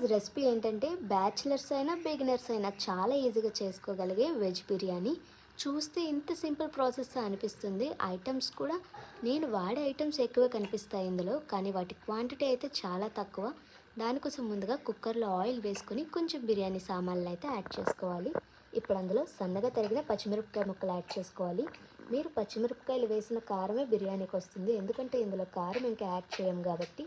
ఈరోజు రెసిపీ ఏంటంటే బ్యాచిలర్స్ అయినా బిగినర్స్ అయినా చాలా ఈజీగా చేసుకోగలిగే వెజ్ బిర్యానీ. చూస్తే ఇంత సింపుల్ ప్రాసెస్ అనిపిస్తుంది. ఐటమ్స్ కూడా నేను వాడే ఐటమ్స్ ఎక్కువ కనిపిస్తాయి ఇందులో, కానీ వాటి క్వాంటిటీ అయితే చాలా తక్కువ. దానికోసం ముందుగా కుక్కర్లో ఆయిల్ వేసుకొని కొంచెం బిర్యానీ సామాన్లు అయితే యాడ్ చేసుకోవాలి. ఇప్పుడు అందులో సన్నగా తరిగిన పచ్చిమిరపకాయ ముక్కలు యాడ్ చేసుకోవాలి. మీరు పచ్చిమిరపకాయలు వేసిన కారమే బిర్యానీకి వస్తుంది, ఎందుకంటే ఇందులో కారం ఇంకా యాడ్ చేయం కాబట్టి.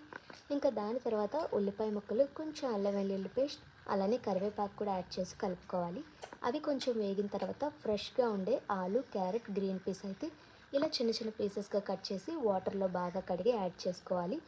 ఇంకా దాని తర్వాత ఉల్లిపాయ ముక్కలు, కొంచెం అల్లం వెల్లుల్లి పేస్ట్, అలానే కరివేపాకు కూడా యాడ్ చేసి కలుపుకోవాలి. అవి కొంచెం వేగిన తర్వాత ఫ్రెష్గా ఉండే ఆలు, క్యారెట్, గ్రీన్ పీస్ అయితే ఇలా చిన్న చిన్న పీసెస్గా కట్ చేసి వాటర్లో బాగా కడిగి యాడ్ చేసుకోవాలి.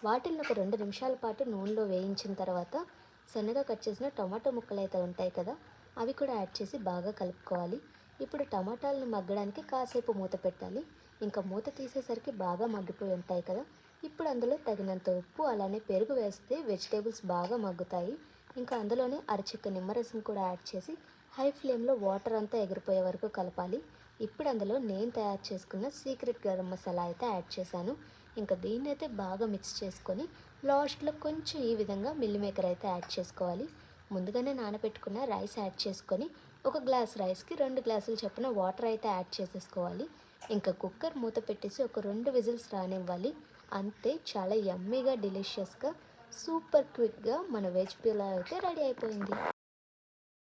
వాటిని ఒక 2 నిమిషాల పాటు నూనెలో వేయించిన తర్వాత సన్నగా కట్ చేసిన టమాటో ముక్కలు అయితే ఉంటాయి కదా, అవి కూడా యాడ్ చేసి బాగా కలుపుకోవాలి. ఇప్పుడు టమాటాలను మగ్గడానికి కాసేపు మూత పెట్టాలి. ఇంకా మూత తీసేసరికి బాగా మగ్గిపోయి ఉంటాయి కదా. ఇప్పుడు అందులో తగినంత ఉప్పు, అలానే పెరుగు వేస్తే వెజిటేబుల్స్ బాగా మగ్గుతాయి. ఇంకా అందులోనే అరచిక్క నిమ్మరసం కూడా యాడ్ చేసి హై ఫ్లేమ్లో వాటర్ అంతా ఎగిరిపోయే వరకు కలపాలి. ఇప్పుడు అందులో నేను తయారు చేసుకున్న సీక్రెట్ గరం మసాలా అయితే యాడ్ చేశాను. ఇంకా దీన్ని అయితే బాగా మిక్స్ చేసుకొని లాస్ట్లో కొంచెం ఈ విధంగా మిల్ మేకర్ అయితే యాడ్ చేసుకోవాలి. ముందుగానే నానబెట్టుకున్న రైస్ యాడ్ చేసుకొని ఒక గ్లాస్ రైస్కి 2 గ్లాసులు చొప్పున వాటర్ అయితే యాడ్ చేసేసుకోవాలి. ఇంకా కుక్కర్ మూత పెట్టేసి ఒక 2 విజిల్స్ రానివ్వాలి. అంతే, చాలా యమ్మీగా, డెలిషియస్గా, సూపర్ క్విక్గా మన వెజ్ పులావ్ అయితే రెడీ అయిపోయింది.